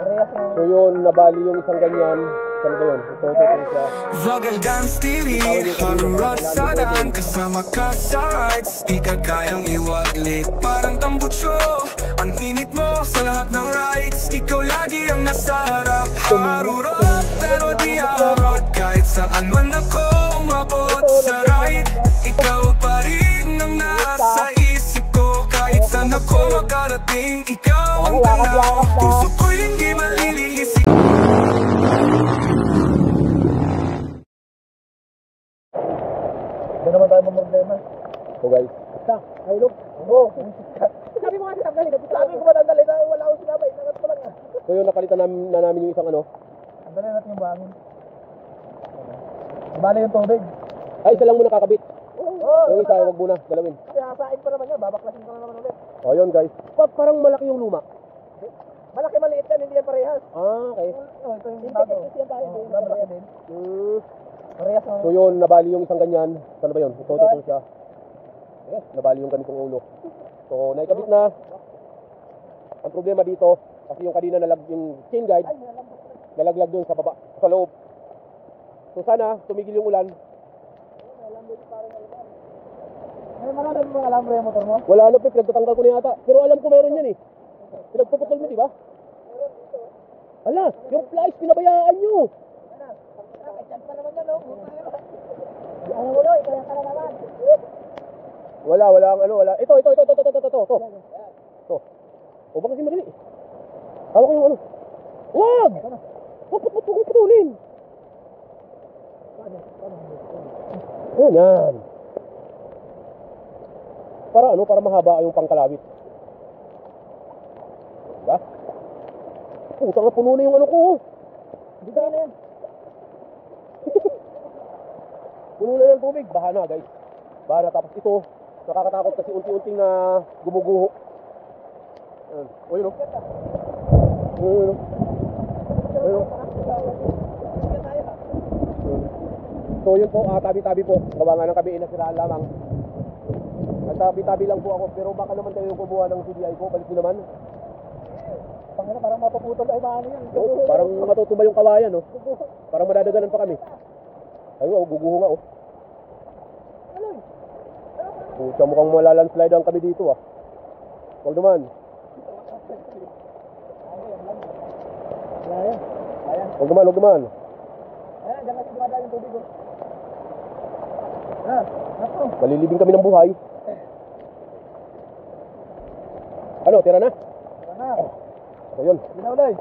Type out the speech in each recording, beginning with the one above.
So yun, nabali yung isang ganyan. Saan ba yun? Ito siya. Vlogger Dance TV, harurot sa daan, kasama ka sa rides. Di ka kayang iwaglit, parang tambutso. Ang init mo sa lahat ng rides. Ikaw lagi ang nasa harap. Harurot, pero di harot. Kahit saan man ako umabot sa ride, ikaw pa rin ang nasa isip ko. Kahit saan ako makarating, ikaw ang tanaw. Puso ko'y hindi malilihisik. Doon naman tayo problema. So guys, Ay, look. Oo. Sabi mo kasi tanggalin. Sabi ko ba tanggalin? Wala akong sinabay. Nangat ko lang ah. so yun, napalitan na namin yung isang ano. Tanggalin natin yung buhangin. Bale yung tubig. Ay, isa lang muna kakabit. Oo. Yung isa, wag muna, galawin. Kasi hasain pa naman yan. Babaklasin ka na naman ulit. O yun guys, parang malaki yung luma. Malaki maliit yan. Hindi yan parehas. Ah, okay. Oo, ito yung bago. Malaki din. Parehas ang... So yun, nabali yung isang ganyan. Saan ba yun? Ito siya. Yes, nabali yung ganitong ulo. So, naikabit na. Ang problema dito, kasi yung kanina yung chain guide, nalaglag doon sa baba, sa loob. So sana, tumigil yung ulan. Ay, marami mga alambre yung motor mo? Wala na, Pep, nagtatanggal ko na yata. Pero alam ko meron yan eh. Pinagpuputol mo, di ba? Ala, yung flies, pinabayaan nyo. Nakakachan pa naman yan, no? Ano mo, no? Ikaw yung ka na naman. Wala. Ito. O, baka kasi madali. Hawak ko yung ano. Wag! Huwag putulin. Yan. Para mahaba yung pangkalawit. Diba? Puta nga, puno na yung ano ko. Hindi tayo na yan. Puno na yung tubig. Baha na, guys. Baha na. Tapos ito, nakakatakot kasi unti-unting na gumuguho. O, yun o. So yun po, tabi-tabi po. Gawa nga ng kami inasiraan lamang. Nagtabi-tabi lang po ako. Pero baka naman kayo kumuha ng CDI ko. Balik nyo naman. Parang mapuputol ay paano yun. Oh, parang matutumba yung kawayan, no? Parang madadaganan pa kami. Ayun, guguho nga, oh. Pucha, mukhang malalandslide ang kami dito, ah. Huwag naman. Huwag naman. Ayan, dyan kasi dumada yung tubig, oh. Malilibing kami ng buhay. Ano, tira na? So yun. Ginawlay.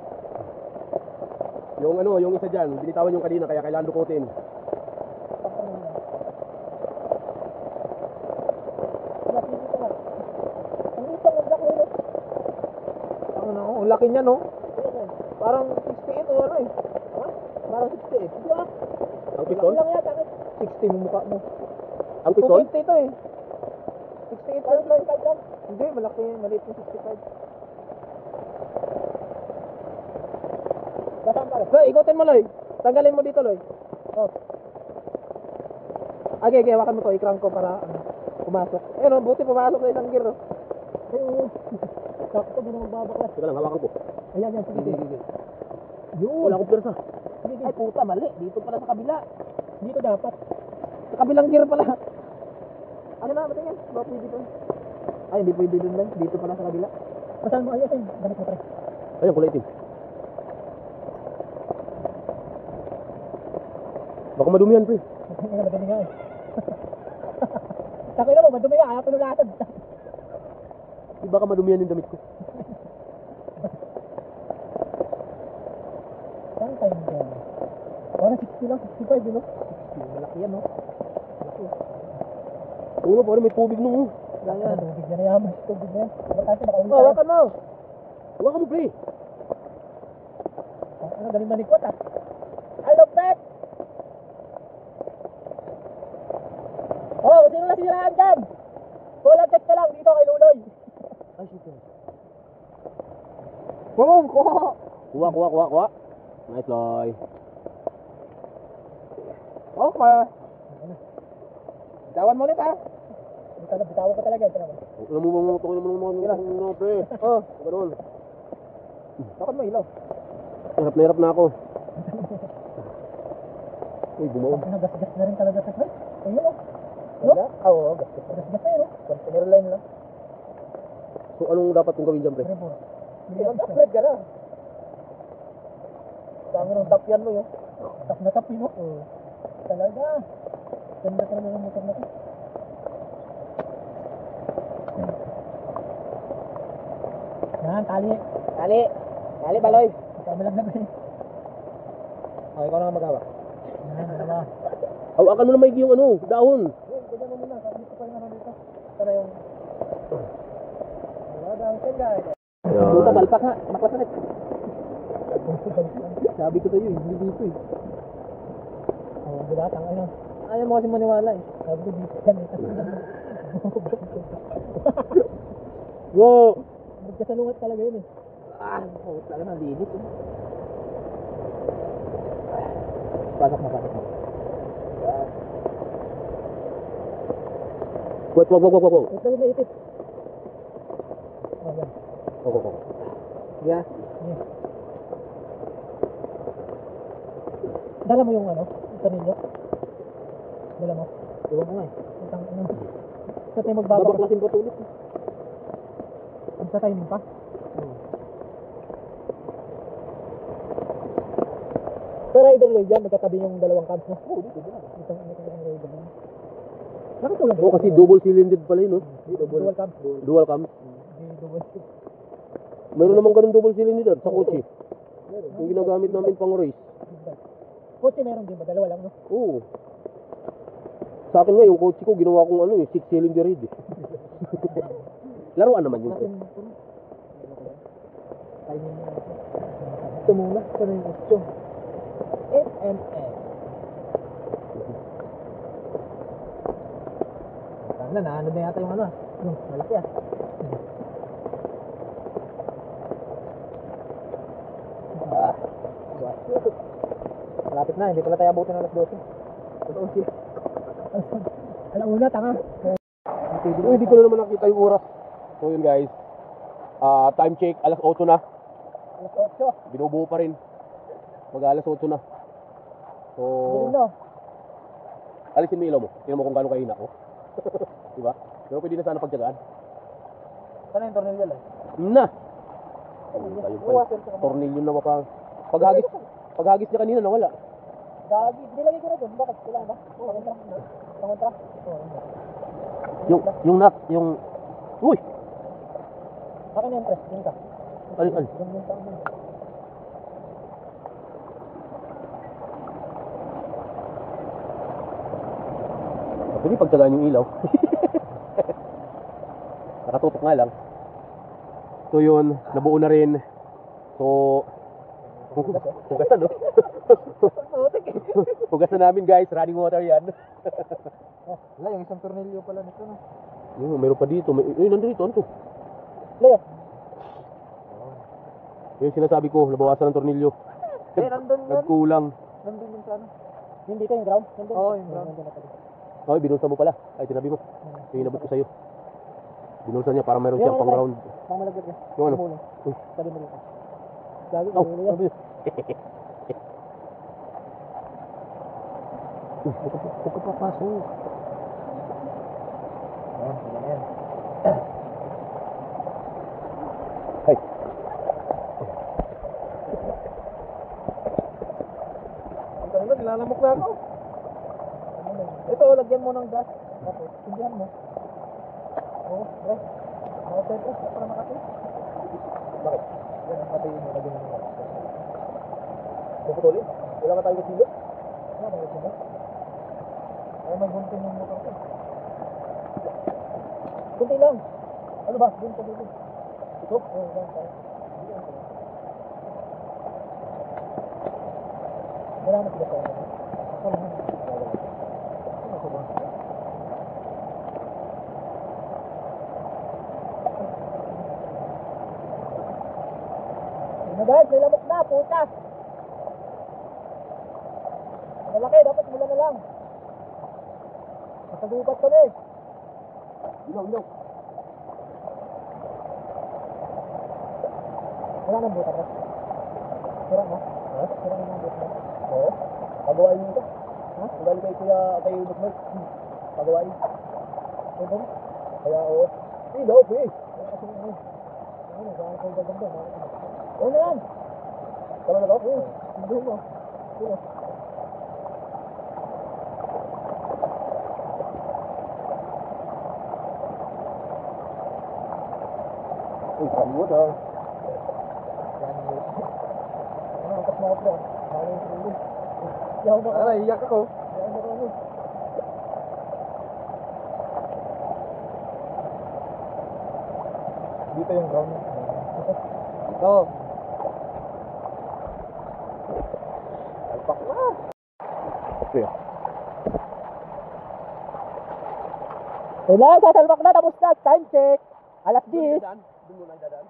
Yung isa dyan, binitawan yung kanina, kaya kailangan dukutin. Ang laki niya, no? Parang 68 o ano eh. Parang 68. Diba? Ang piston? Lang yata. 60 yung mukha mo. Ang piston? 250 ito eh. 68 lang lang. Hindi, malaki. Maliit yung 65. Loy, ikutin mo, Loy. Tanggalin mo dito, Loy. Oh. Okay, hawakan mo to. I-crank ko para pumasok. Ayun, buti pumasok na isang gear, no? Ayun. Sakto, di na magbabaklas. Sige lang, hawakan ko. Ayan, sige. Yun. Wala akong persa. Ay, puta, mali. Dito pala sa kabila. Dito dapat. Sa kabilang gear pala. Ano na, matingin? Ba, pwede pa. Ay, hindi pwede dun lang. Dito pala sa kabila. Pasahan mo, ayun. Gamit mo, pre. Ayun, kulay itim. Baka madumi yan, pre. Madumi nga eh. Sakoy na mo, madumi nga. Ayaw pinulatan. Di baka madumi yan yung damit ko. Saan tayo mo yan? Parang 60 lang, 65 yun, no? 60, malaki yan, no? Malaki. Oo, parang may tubig nung. Yan. Tubig na yaman. Tubig na yan. Bakasya, baka ulit tayo. Hawakan mo! Hawakan mo, pre. Ano, galing manikot, ah. Hello, Pet! Oh, sino na siniraan dyan? Kulang check ka lang dito kay Luloy. Ay, shit. Boom! Kuha! Nice, Loy. Okay. Bitawan mo ulit, ha? Bitawan ko talaga. Ano mo, pre. Oh, Ganun. bakit mo ilaw? Hirap na ako. Uy, bumaon. Nagasgas na rin talaga sa Fred. Ayun o. No? Oo, gasgas na yun o. Container line lang. So, anong dapat kong gawin dyan, pre? Mag-upgrade ka na. Dami ng tap yan mo yun. Tap na tap yun o. Talaga. Ganda talaga ng motor na ito. Yan, tali. Tali, baloy. Ikaw malaglag na eh. Oh, ikaw na nga mag-awa. Yan, dalawa. Hawakan mo na maigi yung ano, dahon. Ganyan mo muna. Kapit ko pa yung ano dito. Ito na yung... Wala ang guys. Buta, balpak nga. Baklas ulit. Sabi ko sa'yo, hindi dito eh. Oh, diba? Tangay na. Ayaw mo kasi maniwala eh. Sabi ko dito yan eh. Wow! Magkasalungat talaga yun eh. Oh, talaga na, linis eh. Pasok na. Wag. Ito yung naitip. Oh, yan. Wag. Yeah. Dala mo yung ano? Ito ninyo? Dala mo? Iwan ko nga eh. Itang ano? Sa tayo magbabaklasin ko tulit eh. Sa timing pa? Sa rider load yan, magkatabi yung dalawang cams mo. Oo, dito na. Itong rider yan. Nakatulong ba? Oo, kasi double cylindered pala yun, no? Dual cams. Dual cam. Dual. Mayroon naman ganun double cylinder sa kotse. Yung ginagamit namin pang race. Kotse meron din ba? Dalawa lang, no? Oo. Sa akin nga, yung kotse ko, ginawa kong ano, 6 cylinder head eh. Laruan naman yun. Timing mo. Ito muna. Ito na yung gusto. SMS. Naano na yata yung ano. Yung malaki ah. Malapit na, hindi pala tayo abutin ng alas 12. Alam mo na, tanga. Uy, hindi ko na naman nakita yung oras. So yun guys, time check, alas 8 na. Alas 8. Binubuo pa rin. Mag alas 8 na. So, Galing no? alisin mo ilaw mo. Tingnan mo kung gaano kahina ko. Diba? Pero pwede na sana pagtyagaan. Sana yung tornilyo lang. Na! Tayo pa. Tornilyo na pa. Paghagis niya kanina nawala. Gagi, nilagay ko na doon. Bakit? Kailangan ba? Pangontra? Pangontra? Yung nut, yung... Uy! Akin yung press, yun ka. Alin? Yung ka mo. Pwede pagtyagaan yung ilaw. Nakatutok nga lang. So yun, nabuo na rin. So... Hugasan, no? Hugasan namin guys, running water yan. Wala, yung isang tornilyo pala nito, no? Meron pa dito. Nandito, ano to? Leo. Yung sinasabi ko, nabawasan ng tornilyo. Nandun yan. Nagkulang. Nandun yung sa ano? Yung dito yung ground? Nandun. Oo, yung ground. Ay, binulsa mo pala. Ay, tinabi mo. Yung inabot ko sa'yo. Binulsa niya para meron siyang pang round. Pang malaglag yan. Yung ano? Uy. Sabi mo dito. Lagi Oh, ko yan. Huwag ka papasok. Ayan, ayan. Ay. Ang kanila, nilalamok na ako. Ito, lagyan mo ng gas. Tapos, sindihan mo. Oo, right. Nakapetro, para makati. Bakit? Yan ang patayin mo, lagyan mo ng gas. Puputulin? Wala ka tayong kasilo? Wala ba yung sila? Ay, may gunting yung motor ko. Kunti lang. Ano ba? Gunting dito. Ito? Oo, lang tayo. Wala na sila tayo. Wala na. Ano ko ba? Ano guys? May lamok na, puta! Malaki, dapat mula na lang. Nakagupat kami. Ilaw. Wala nang buta ka. Sira mo? Ha? Sira mo yung boat mo? Oo. Pagawain mo ito. Ha? Ang galing kay Kuya, kay Busmer. Pagawain. Ito? Kaya oo. Ilaw, pre. Ano, saan kayo gaganda? Oo na yan. Tama na to? Oo. Hindi mo. Sino? Uy, kamot ha. Ano, angkat mo ako bro. Bawal yung sulit. Yaw na ka. Iyak ako. Yaw na ka mo. Dito yung ground. Ito. Alpak na. Okay. Kailangan sasalpak na, tapos na. Time check. Alas 10. Doon mo lang dadaan.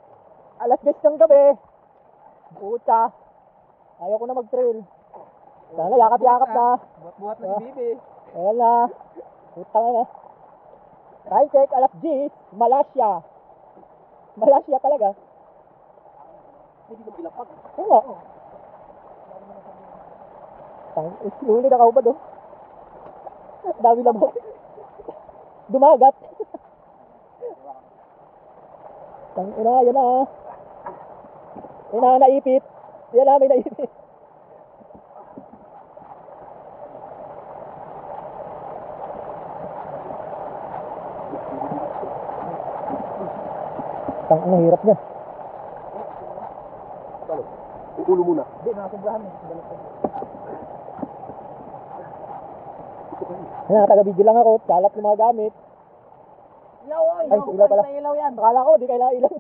Alas 10 ng gabi. Puta. Ayaw ko na mag-trail. Sana yakap-yakap na. Buhat-buhat na si Bibi. Ayan na. Putang na. Time check, alas 10. Malaysia. Malaysia talaga. Hindi ko pilapag. Oo nga. Sinuli na kaubad oh. Dami na mo. Dumagat. Ina, yan na. Yan na, naipit. Yan na, may naipit. Ang hirap niya. Ano? Ulo muna. Hindi, nakasobrahan eh. Taga-video lang ako. Kalap yung mga gamit. Ilaw, oh, ilaw. Ay, ilaw pala. Ilaw yan. Akala ko, di kailangan ilaw.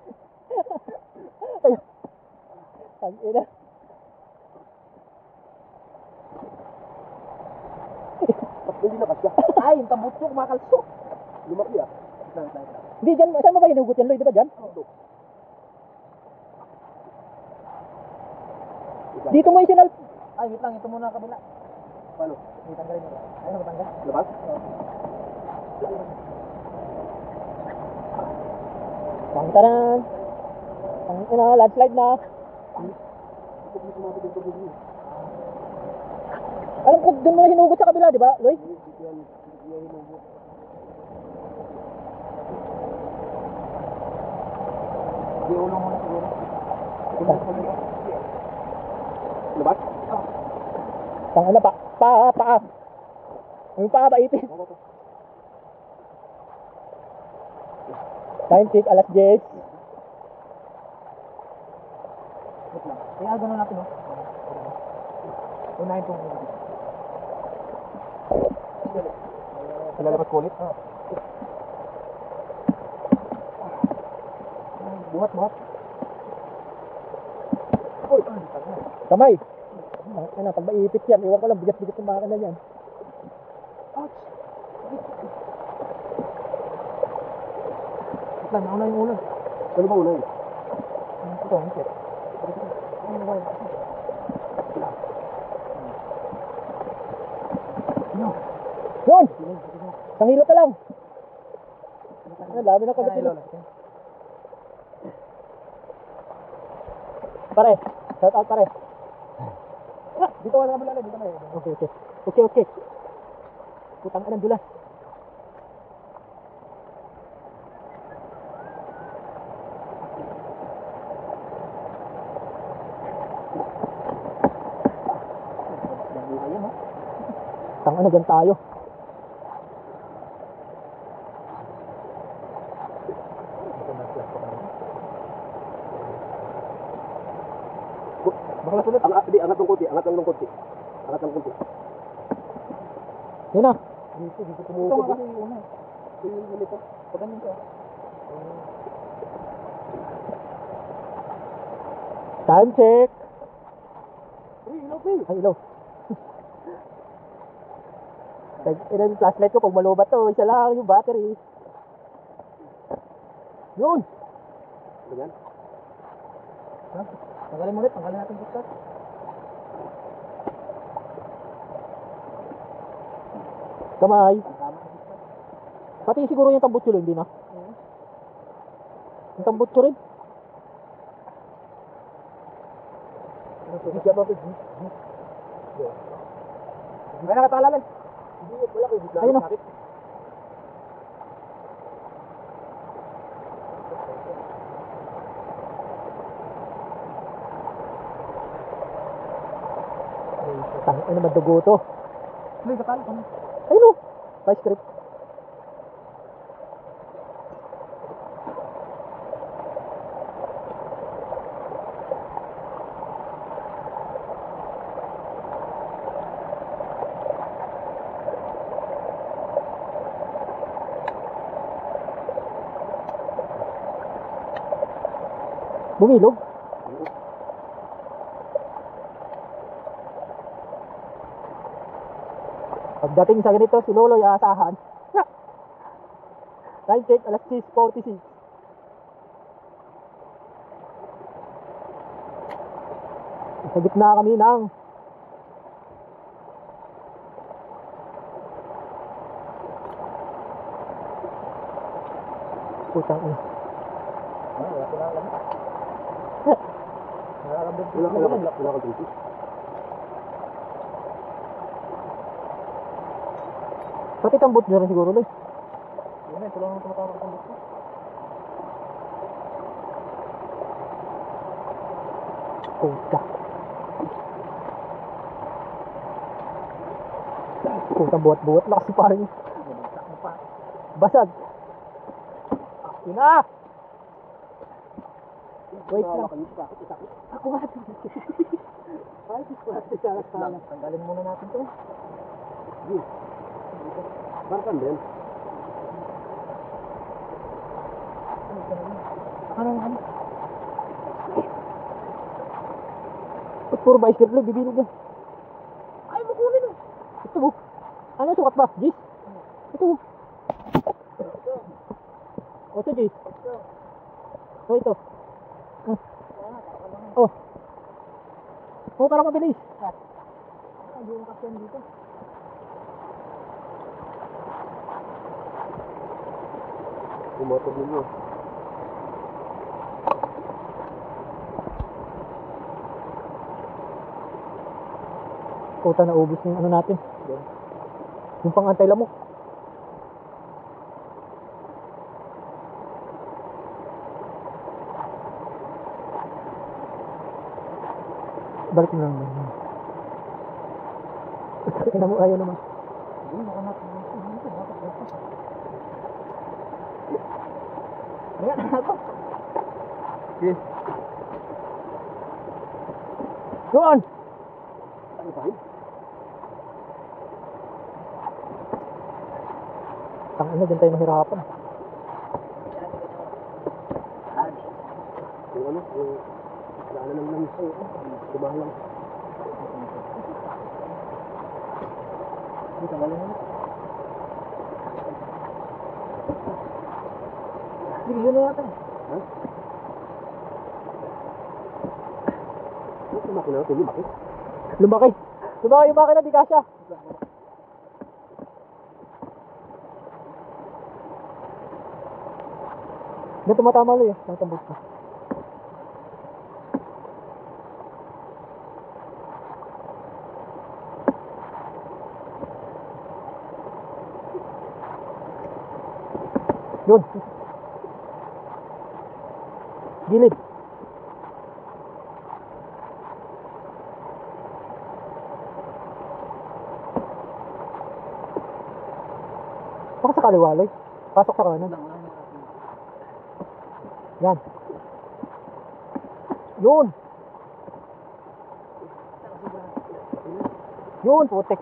Ang ina. Hindi na kasya. Ay, yung tambutso, kumakalso. Lumaki ah. Hindi, dyan. Saan mo ba hinugot yan, Loy? Di ba dyan? Dito mo isinal... Ay, wait lang. Ito muna kabila. Paano? May tanggalin mo. Ayun, matanggal. Labas? Tangtaran. Ang ina, landslide na. Alam ko, doon mo na hinugot sa kabila, di ba, Loy? Hindi ulo muna siguro. Labas? Tangina, paa. Yung paa ba ipin? Time check, alas 10. Kaya gano'n natin, no? Unahin pong ulit. Lalabas ko ulit? Buhat. Kamay! Ano, pag maipit yan, iwan ko lang, bigat-bigat yung makina yan. Lang, nauna yung ulo. Ano ba ulo? Ito, ang shit. Yun! Isang hilo ka lang. Ang dami na kagat hilo. Pare, shout out pare. Dito ka sa kabila na, dito na. Okay. Putang ka ng dulas. Tang ano, dyan tayo. Bakla sulit. Angat ng konti. Angat ng konti. Yun na. Dito tumukod. Ito nga kasi yung una. Yung ito. Paganin ka. Time check. Uy, ilaw pa eh. Ay, ilaw. Yung flashlight ko, pag malubat to, isa lang yung battery. Yun! Ganyan. Ha? Tanggalin mo ulit, tanggalin natin dito. Kamay. Pati siguro yung tambutso hindi na. Yung tambutso rin. Siya ba? Ay, nakatala lang. Hindi, wala kayo. Ayun o. Ano naman dugo to? Ay, katala. Ayun o. Vice grip. Bumilog. Pagdating sa ganito, si Lolo aasahan. Time check, alas 6:46. Sa gitna kami ng putang ina. Wala ka dito. Pati tambot nyo rin siguro, Loy. Yun ito lang ang tumatawag ang tambot ko. Puta. Puta, buhat-buhat na kasi parang basag. Yun na! Wait lang. Ako nga ito. Ay, salas. Tanggalin muna natin ito. Barkan din. Ano? Ba't puro bicycle lang, bibilog yan? Ay, makunin mo. Ito mo. Ano, sukat ba? Jis? Ito mo. O, ito, Jis. O, ito. Oh. Oh, parang mabilis. Hindi yung kapyan dito. Yung motor ninyo. Puta, naubos na yung ano natin. Yung pang-antay lamok. Balik mo lang. Kaya mo, ayaw naman. Ayan, ako. Okay. Doon! Ano pa rin? Tangina, dyan tayo mahirapan. Yung ano? Yung lana ng langis ko. Kumahalang. Dito, galing mo. Sige, yun na natin. Ha? Ano lumaki na? Lumaki? Lumaki. Lumaki yung makina, di kasya. Hindi tumatama lang eh. Natambot ko. Yun. Gilid. Baka sa kaliwalay. Pasok sa kanan. Yan. Yun. Yun, putek.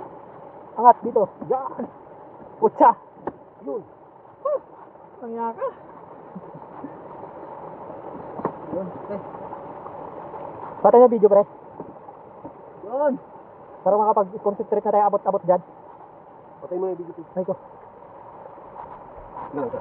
Angat dito. Yan. Putsa. Yun. Tangya ka. Yun, pre. Patay na video, pre. Yun. Para makapag-concentrate na tayo abot-abot dyan. Patay mo na yung video. Ay ko. Ganun ka.